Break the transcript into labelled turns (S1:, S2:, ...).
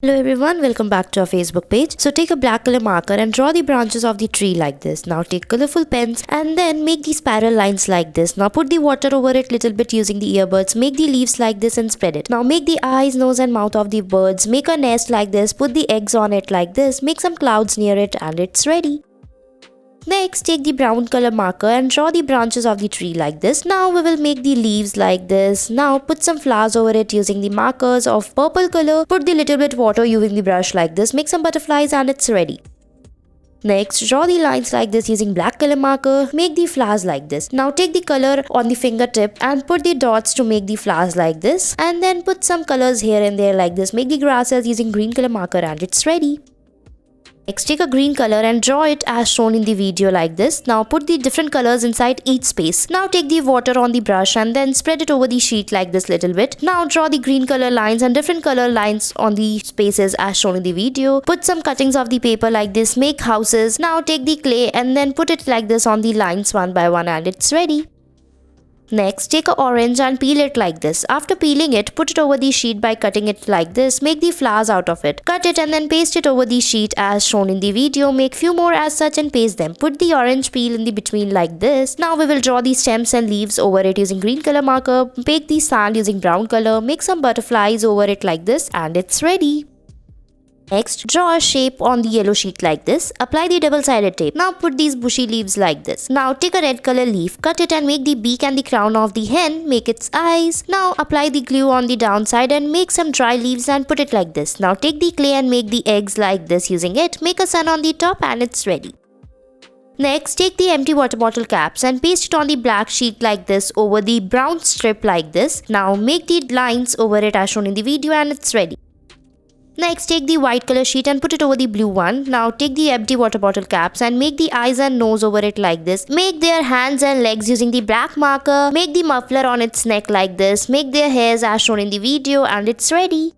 S1: Hello everyone, welcome back to our Facebook page. So take a black color marker and draw the branches of the tree like this. Now take colorful pens and then make the spiral lines like this. Now put the water over it little bit using the earbuds. Make the leaves like this and spread it. Now make the eyes, nose and mouth of the birds. Make a nest like this. Put the eggs on it like this. Make some clouds near it and it's ready. Next, take the brown color marker and draw the branches of the tree like this. Now we will make the leaves like this. Now put some flowers over it using the markers of purple color. Put the little bit water using the brush like this. Make some butterflies and it's ready. Next, draw the lines like this using black color marker. Make the flowers like this. Now take the color on the fingertip and put the dots to make the flowers like this. And then put some colors here and there like this. Make the grasses using green color marker and it's ready. Next, take a green color and draw it as shown in the video like this. Now put the different colors inside each space. Now take the water on the brush and then spread it over the sheet like this little bit. Now draw the green color lines and different color lines on the spaces as shown in the video. Put some cuttings of the paper like this. Make houses. Now take the clay and then put it like this on the lines one by one and it's ready. Next, take an orange and peel it like this. After peeling it, put it over the sheet by cutting it like this. Make the flowers out of it. Cut it and then paste it over the sheet as shown in the video. Make few more as such and paste them. Put the orange peel in the between like this. Now we will draw the stems and leaves over it using green color marker. Make the sand using brown color. Make some butterflies over it like this and it's ready. Next, draw a shape on the yellow sheet like this. Apply the double-sided tape. Now put these bushy leaves like this. Now take a red color leaf, cut it and make the beak and the crown of the hen. Make its eyes. Now apply the glue on the downside and make some dry leaves and put it like this. Now take the clay and make the eggs like this using it. Make a sun on the top and it's ready. Next, take the empty water bottle caps and paste it on the black sheet like this over the brown strip like this. Now make the lines over it as shown in the video and it's ready. Next, take the white color sheet and put it over the blue one. Now take the empty water bottle caps and make the eyes and nose over it like this. Make their hands and legs using the black marker. Make the muffler on its neck like this. Make their hairs as shown in the video and it's ready.